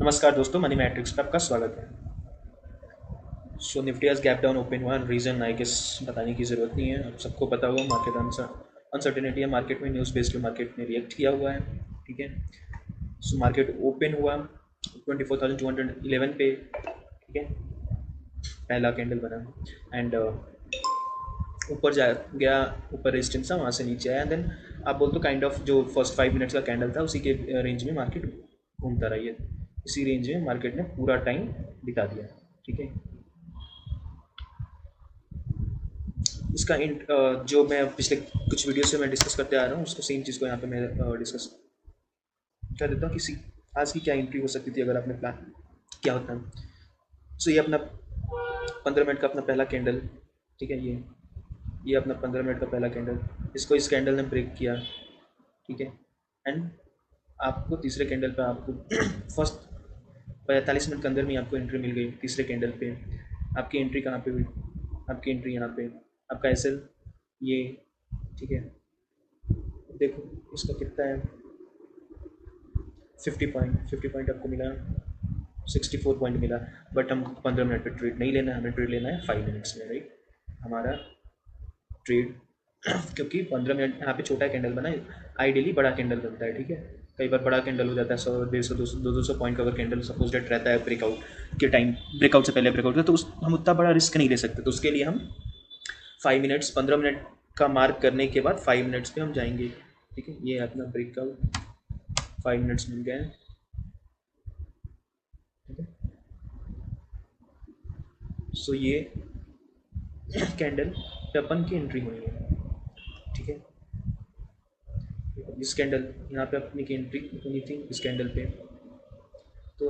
नमस्कार दोस्तों, money matrix पे आपका स्वागत है। सो निफ्टी आज गैप डाउन ओपन हुआ। रीज़न आई गेस बताने की ज़रूरत नहीं है, आप सबको पता होगा। मार्केट अनसर्टेनिटी है मार्केट में, न्यूज़ बेस्ड मार्केट ने रिएक्ट किया हुआ है। ठीक है, सो मार्केट ओपन हुआ 24,211 पे। ठीक है, पहला कैंडल बना एंड ऊपर जा गया, ऊपर रेजिस्टेंस था, वहाँ से नीचे आया। देन आप बोलते हो काइंड ऑफ जो फर्स्ट 5 मिनट्स का कैंडल था उसी के रेंज में मार्केट घूमता रही है। इसी रेंज में मार्केट ने पूरा टाइम बिता दिया। ठीक है, इसका जो मैं पिछले कुछ वीडियो से मैं डिस्कस करते आ रहा हूँ, उसको सेम चीज़ को यहाँ पे मैं डिस्कस कर देता हूँ कि आज की क्या एंट्री हो सकती थी अगर आपने प्लान क्या होता है। सो ये अपना 15 मिनट का अपना पहला कैंडल। ठीक है, ये अपना 15 मिनट का पहला कैंडल, इसको इस कैंडल ने ब्रेक किया। ठीक है, एंड आपको तीसरे कैंडल पे आपको फर्स्ट 45 मिनट के अंदर में आपको एंट्री मिल गई तीसरे कैंडल पे। आपकी एंट्री कहाँ पे हुई? आपकी एंट्री यहाँ पे, आपका एसएल ये। ठीक है, देखो इसका कितना है, 50 पॉइंट आपको मिला, 64 पॉइंट मिला। बट हम 15 मिनट पे ट्रेड नहीं लेना है, हमें ट्रेड लेना है 5 मिनट्स में, राइट। हमारा ट्रेड क्योंकि 15 मिनट यहाँ पे छोटा कैंडल बना है, आइडियली बड़ा कैंडल बनता है। ठीक है, कई बार बड़ा कैंडल हो जाता है 100, 150, 200 पॉइंट का अगर कैंडल सपोज डेट रहता है ब्रेकआउट के टाइम, ब्रेकआउट से पहले ब्रेकआउट का, तो हम उतना बड़ा रिस्क नहीं ले सकते। तो उसके लिए हम 5 मिनट्स, 15 मिनट का मार्क करने के बाद 5 मिनट्स पे हम जाएंगे। ठीक है, ये अपना ब्रेकआउट 5 मिनट्स मिल गया है। ठीक है, सो ये कैंडल पे अपन की एंट्री हुई है। ठीक है, इस कैंडल यहाँ पे अपनी की एंट्री होनी थी इस कैंडल पे। तो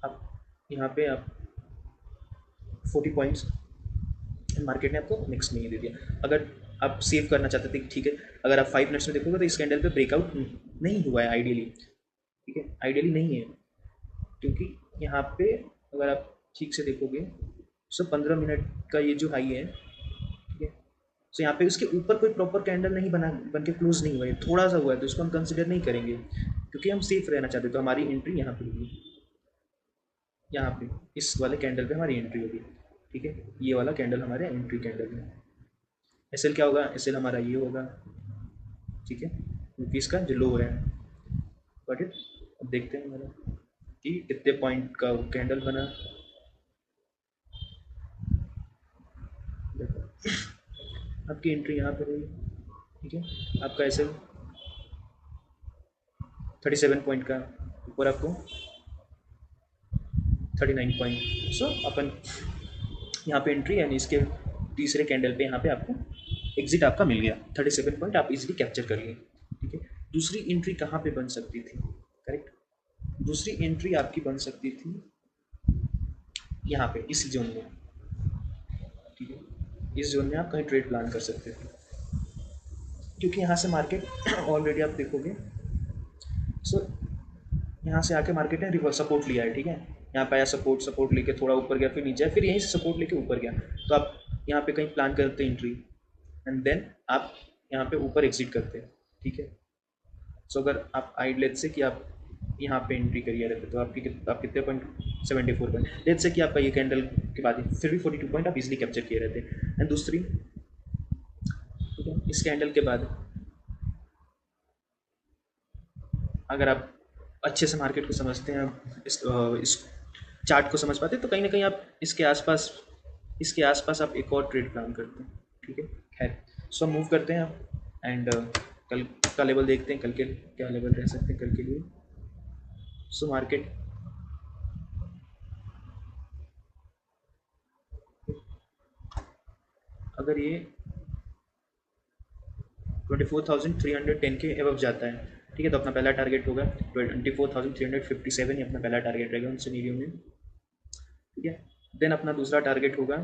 आप यहाँ पे आप 40 पॉइंट्स मार्केट ने आपको नेक्स्ट में ही दे दिया। अगर आप सेव करना चाहते थे, ठीक है, अगर आप 5 मिनट्स में देखोगे तो इस कैंडल पे ब्रेकआउट नहीं हुआ है आइडियली। ठीक है, आइडियली नहीं है, क्योंकि यहाँ पे अगर आप ठीक से देखोगे सो 15 मिनट का ये जो हाई है, ठीक है, सो यहाँ पे उसके ऊपर कोई प्रॉपर कैंडल नहीं बना, बन के क्लोज नहीं हुआ है, थोड़ा सा हुआ है, तो इसको हम कंसिडर नहीं करेंगे क्योंकि हम सेफ रहना चाहते। तो हमारी एंट्री यहाँ पे होगी, यहाँ पे इस वाले कैंडल पे हमारी एंट्री होगी। ठीक है, ये वाला कैंडल हमारे एंट्री कैंडल है। एसएल क्या होगा? एसएल हमारा ये होगा। ठीक है, क्योंकि इसका जो लो है, बट अब देखते हैं हमारा कि कितने पॉइंट का कैंडल बना। देखो आपकी एंट्री यहाँ पर हुई। ठीक है, आपका एसएल 37 पॉइंट का, ऊपर आपको 39 पॉइंट। सो अपन यहाँ पे एंट्री यानी इसके तीसरे कैंडल पे यहाँ पे आपको एग्जिट आपका मिल गया, 37 पॉइंट आप इजीली कैप्चर कर लिए। ठीक है, दूसरी एंट्री कहाँ पे बन सकती थी? करेक्ट, दूसरी एंट्री आपकी बन सकती थी यहाँ पे इस जोन में। ठीक है, इस जोन में आप कहीं ट्रेड प्लान कर सकते थे, क्योंकि यहाँ से मार्केट ऑलरेडी आप देखोगे सो यहाँ से आके मार्केट ने रिवर्स सपोर्ट लिया है। ठीक है, यहाँ पे आया, सपोर्ट लेके थोड़ा ऊपर गया, फिर नीचे आया, फिर यहीं से सपोर्ट लेके ऊपर गया। तो आप यहाँ पे कहीं प्लान करते एंट्री एंड देन आप यहाँ पे ऊपर एग्जिट करते हैं। ठीक है, सो अगर आप आइड लेट से कि आप यहाँ पे एंट्री करिए रहते तो आप कितने पॉइंट, 74 पॉइंट लेट से कि आपका ये कैंडल के बाद फिर भी 42 पॉइंट आप इजीली कैप्चर किए रहते। एंड दूसरी, ठीक है, इस कैंडल के बाद अगर आप अच्छे से मार्केट को समझते हैं, इस चार्ट को समझ पाते हैं, तो कहीं ना कहीं आप इसके आसपास आप एक और ट्रेड प्लान करते हैं। ठीक है, खैर, सो मूव करते हैं आप एंड कल का लेवल देखते हैं, कल के क्या लेवल रह सकते हैं कल के लिए। सो मार्केट अगर ये 24,310 के एवब जाता है, ठीक है, तो अपना पहला टारगेट होगा 24,357, ये अपना पहला टारगेट रहेगा उन सिनेरियो में। ठीक है, देन अपना दूसरा टारगेट होगा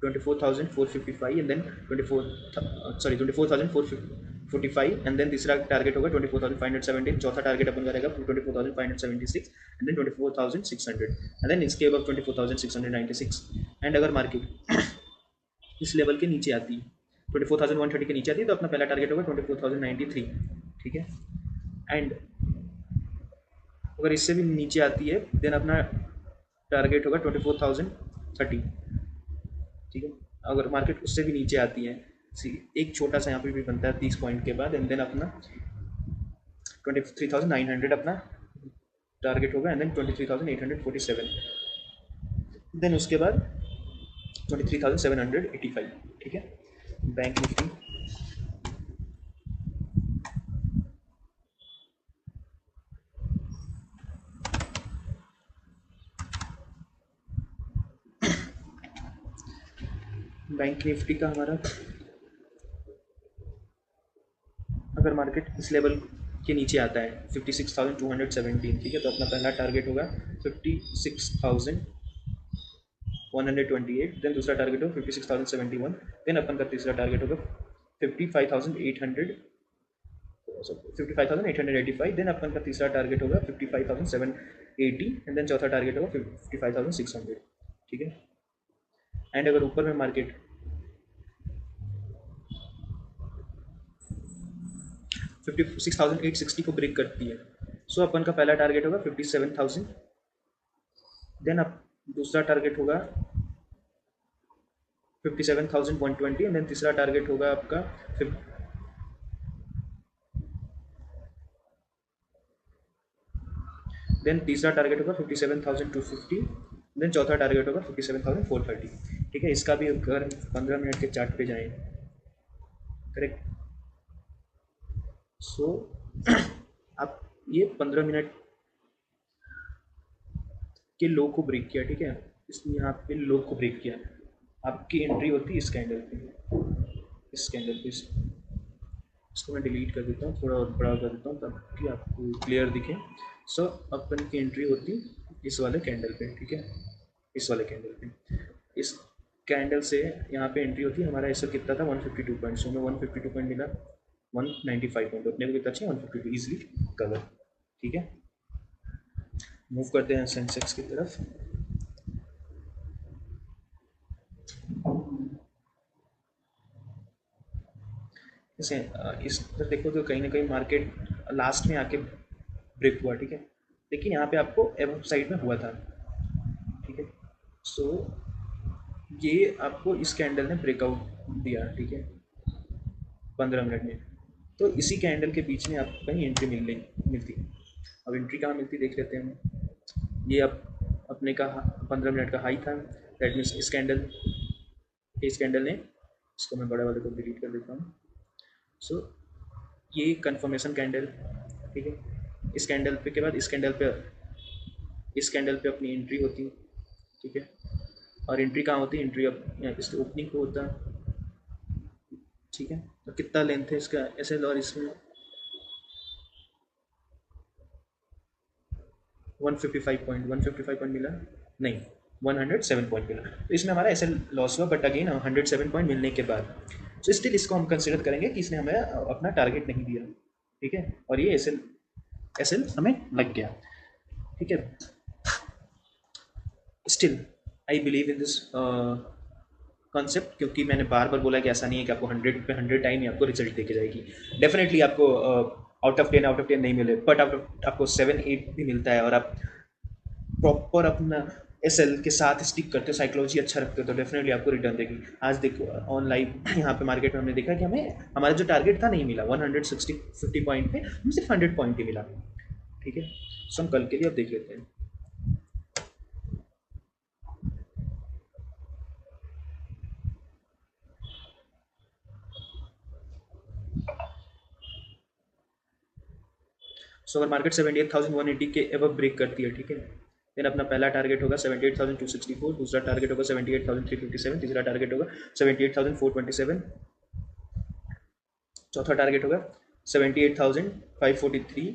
24,455 एंड देन 24,445 एंड देन तीसरा टारगेट होगा 24,517। चौथा टारगेट अपन करेगा 24,576 एंड देन 24,600 एंड देन इसके अब 24,696। एंड अगर मार्केट इस लेवल के नीचे आती है, 24,130 के नीचे आती है, तो अपना पहला टारगेट होगा 24,093। ठीक है, एंड अगर इससे भी नीचे आती है देन अपना टारगेट होगा 24,030, ठीक है। अगर मार्केट उससे भी नीचे आती है, एक छोटा सा यहाँ पे भी बनता है 30 पॉइंट के बाद, एंड देन अपना 23,900 अपना टारगेट होगा, एंड देन 23,847, देन उसके बाद 23,785, ठीक है। बैंक निफ्टी बैंक निफ्टी का हमारा अगर मार्केट इस लेवल के नीचे आता है 56,217, ठीक है, तो अपना पहला टारगेट होगा 56,128, देन दूसरा टारगेट होगा 56,071, देन अपन का तीसरा टारगेट होगा 55,800, 55,885, देन अपन का तीसरा टारगेट होगा 55,780, एंड देन चौथा टारगेट होगा 55,600, ठीक है। एंड अगर ऊपर में मार्केट 56,860 को ब्रेक करती है, सो अपन का पहला टारगेट होगा 57,000, देन अब दूसरा टारगेट होगा 57,120, एंड देन तीसरा टारगेट होगा आपका देन तीसरा टारगेट होगा 57,250, देन चौथा टारगेट होगा 57,430, ठीक है। इसका भी अगर 15 मिनट के चार्ट पे जाएं, करेक्ट, सो आप ये 15 मिनट के लो को ब्रेक किया, ठीक है, इसने यहाँ पे लो को ब्रेक किया, आपकी एंट्री होती है इस कैंडल पे, इस कैंडल पे। इसको मैं डिलीट कर देता हूँ, थोड़ा और बड़ा कर देता हूँ ताकि आपको क्लियर दिखे। सो अपन की एंट्री होती इस वाले कैंडल पे, ठीक है, इस वाले कैंडल पे। इस कैंडल से यहाँ पे एंट्री होती है, हमारा ऐसा कितना था 152 पॉइंट, सो हमें 152 पॉइंट मिला, 195 पॉइंट, अपने को कितना चाहिए 152 ईजिली कवर, ठीक है। मूव करते हैं सेंसेक्स की तरफ। इसे इस तरह देखो तो कहीं ना कहीं मार्केट लास्ट में आके ब्रेक हुआ, ठीक है, लेकिन यहाँ पे आपको एब साइड में हुआ था, ठीक है। सो ये आपको इस कैंडल ने ब्रेकआउट दिया, ठीक है, 15 मिनट में, तो इसी कैंडल के बीच में आपको कहीं एंट्री मिलती। अब एंट्री कहाँ मिलती देख लेते हैं हम। ये अब अपने का 15 मिनट का हाई था, दैट मीन्स इस कैंडल ने, इसको मैं बड़े वाले को डिलीट कर देता हूँ। सो ये कंफर्मेशन कैंडल, ठीक है, इस कैंडल पे के बाद इस कैंडल पे अपनी एंट्री होती, ठीक है। और एंट्री कहाँ होती है, एंट्री अब इसके ओपनिंग को होता, ठीक है। तो कितना लेंथ है इसका ऐसे, और इसमें 155 पॉइंट मिला, नहीं 107 पॉइंट मिला, तो इसमें हमारा ऐसे लॉस हुआ, बट अगेन 107 पॉइंट मिलने के बाद तो स्टिल इसको हम कंसिडर करेंगे कि इसने हमें अपना टारगेट नहीं दिया, ठीक है, और ये एस एल हमें लग गया, ठीक है। Still I believe in this concept, क्योंकि मैंने बार बार बोला कि ऐसा नहीं है कि आपको 100 पे 100 टाइम ही आपको रिजल्ट देके जाएगी। डेफिनेटली आपको आउट ऑफ 10 नहीं मिले, बट आपको 7-8 भी मिलता है, और आप प्रॉपर अपना एसएल के साथ स्टिक करते हो, साइकोलॉजी अच्छा रखते हो, तो डेफिनेटली आपको रिटर्न देगी। आज देखो ऑन लाइव यहाँ पे मार्केट में हमने देखा कि हमें हमारा जो टारगेट था नहीं मिला, 150 पॉइंट पे हमें सिर्फ 100 पॉइंट ही मिला, ठीक है। सो हम कल के लिए अब देख लेते हैं। सो अगर मार्केट 78,180 के एबव ब्रेक करती है, ठीक है, देन अपना पहला टारगेट होगा 78,264, दूसरा टारगेट होगा 78,357, तीसरा टारगेट होगा 78,427, चौथा टारगेट होगा 78,543,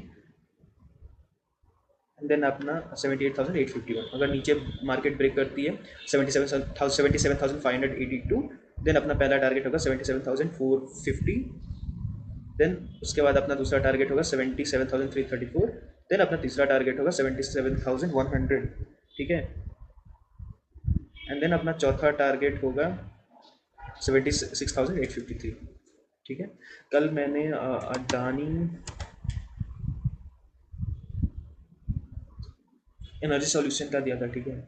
एंड देन अपना 78,851। अगर नीचे मार्केट ब्रेक करती है 77,582, देन अपना पहला टारगेट होगा 77,450, देन उसके बाद अपना दूसरा टारगेट होगा 77,334, देन अपना तीसरा टारगेट होगा 77,100, ठीक है, एंड देन अपना चौथा टारगेट होगा 76,853, ठीक है। कल मैंने अडानी एनर्जी सॉल्यूशन का दिया था, ठीक है।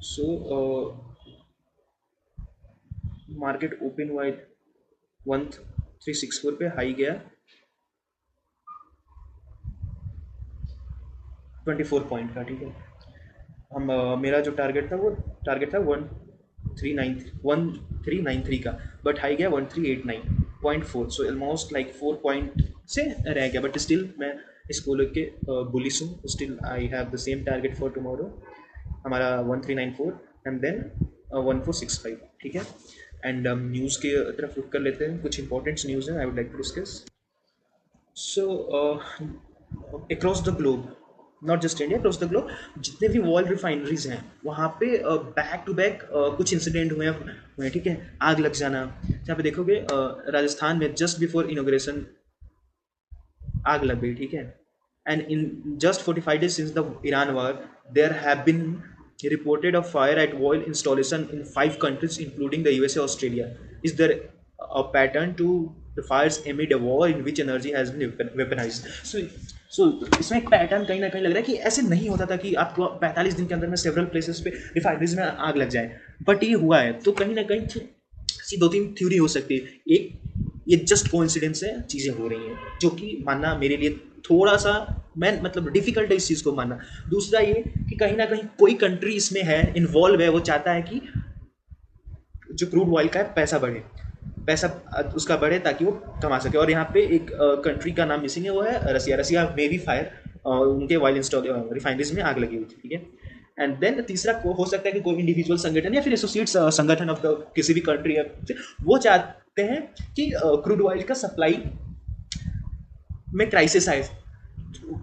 सो मार्केट ओपन हुआ 1364 पे, हाई गया 24 पॉइंट का, ठीक है। हम मेरा जो टारगेट था 1393 का, बट हाई गया 1389.4, सो ऑलमोस्ट लाइक 4 पॉइंट से रह गया, बट स्टिल मैं इसको लेके बुलिश हूँ। Still I have the same target for tomorrow, हमारा 1394 एंड देन 1465, ठीक है। एंड न्यूज़ के तरफ रुक कर लेते हैं, कुछ इंपॉर्टेंट न्यूज़ हैं I would like to discuss. So across the globe, not just India, across the globe, जितने भी ऑयल रिफाइनरीज हैं वहाँ पे बैक टू बैक कुछ इंसिडेंट हुए, ठीक है। आग लग जाना, जहाँ पे देखोगे राजस्थान में जस्ट बिफोर इनोग्रेशन आग लग गई, ठीक है। And in just 45 days since the Iran war, there have been reported of fire at oil installation in 5 countries including the USA, Australia. Is there a pattern to the fires amid a war in which energy has been weaponized? So इसमें एक pattern कहीं ना कहीं लग रहा है कि ऐसे नहीं होता था कि आपको 45 दिन के अंदर में सेवरल प्लेसेस पे रिफाइनरीज में आग लग जाए, बट ये हुआ है। तो कहीं ना कहीं ऐसी 2-3 थ्योरी हो सकती है। एक, ये जस्ट कोइंसिडेंस है, चीज़ें हो रही हैं, जो कि मानना मेरे लिए थोड़ा सा, मैं मतलब डिफिकल्ट है इस चीज़ को मानना। दूसरा ये कि कहीं ना कहीं कोई कंट्री इसमें है, इन्वॉल्व है, वो चाहता है कि जो क्रूड ऑयल का है पैसा बढ़े, पैसा उसका बढ़े ताकि वो कमा सके। और यहाँ पे एक कंट्री का नाम मिसिंग है, वो है रसिया। रसिया में भी फायर, उनके ऑयल इंस्टॉल रिफाइनरीज में आग लगी हुई थी, ठीक है। एंड देन तीसरा हो सकता है कि कोई इंडिविजुअल संगठन या फिर एसोसिएट्स संगठन ऑफ द किसी भी कंट्री है, वो चाहते हैं कि क्रूड ऑयल का सप्लाई में क्राइसिस आए।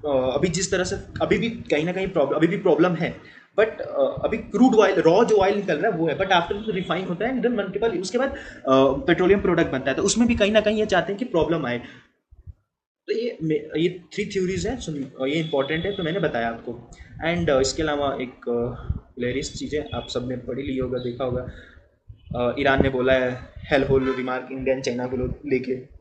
अभी जिस तरह से अभी भी कहीं ना कहीं प्रॉब्लम, अभी भी प्रॉब्लम है, बट अभी क्रूड ऑयल, रॉ जो ऑयल निकल रहा है वो है, बट आफ्टर रिफाइन होता है, देन मल्टीपल उसके बाद पेट्रोलियम प्रोडक्ट बनता है, तो उसमें भी कहीं ना कहीं ये चाहते हैं कि प्रॉब्लम आए। तो ये 3 थ्योरीज हैं, ये इंपॉर्टेंट है, तो मैंने बताया आपको। एंड इसके अलावा एक हिलेरियस चीज़ें आप सब ने पढ़ी ली होगा, देखा होगा। ईरान ने बोला है hell hole remark India and China को लेके।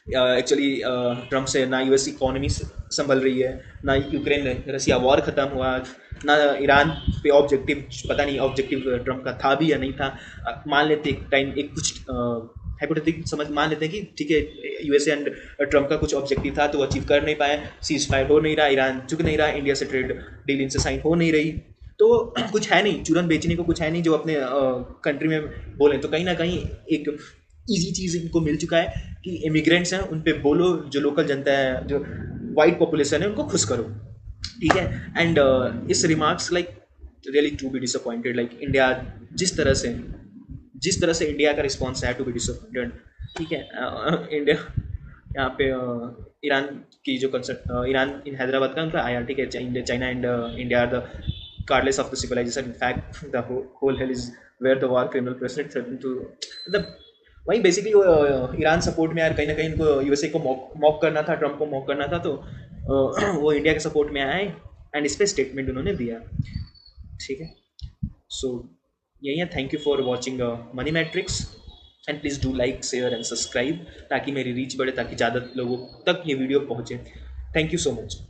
एक्चुअली ट्रम्प से ना यूएस इकोनॉमी संभल रही है, ना यूक्रेन रसिया वॉर ख़त्म हुआ, ना ईरान पे ऑब्जेक्टिव, पता नहीं ऑब्जेक्टिव ट्रम्प का था भी या नहीं था। मान लेते एक टाइम, एक कुछ हाइपोथेटिकल समझ मान लेते हैं कि ठीक है यूएसए एंड ट्रम्प का कुछ ऑब्जेक्टिव था तो वो अचीव कर नहीं पाए, सीज फायर हो नहीं रहा, ईरान झुक नहीं रहा, इंडिया से ट्रेड डील इनसे साइन हो नहीं रही, तो कुछ है नहीं, चूरन बेचने को कुछ है नहीं जो अपने कंट्री में बोले। तो कहीं ना कहीं एक ईजी चीज़ इनको मिल चुका है कि इमिग्रेंट्स हैं उन पे बोलो, जो लोकल जनता है, जो वाइट पॉपुलेशन है, उनको खुश करो, ठीक है। एंड इस remarks like really to be disappointed, like India जिस तरह से इंडिया का रिस्पॉन्स है, टू बी डिसअपॉइंटेड, ठीक है। इंडिया यहाँ पे ईरान की जो कंसर्ट, ईरान इन हैदराबाद का उनका आया, ठीक है। China and India are the cradles of the civilisation, in fact the whole hell is where the war criminal president threaten to, मतलब वही बेसिकली ईरान सपोर्ट में यार, कहीं ना कहीं इनको यूएसए को मॉक करना था, ट्रम्प को मॉक करना था, तो वो इंडिया के सपोर्ट में आए एंड इस पर स्टेटमेंट उन्होंने दिया, ठीक है। सो यही है, thank you for watching money matrix, and please do like share and subscribe, ताकि मेरी रीच बढ़े, ताकि ज़्यादा लोगों तक ये वीडियो पहुँचे। Thank you so much.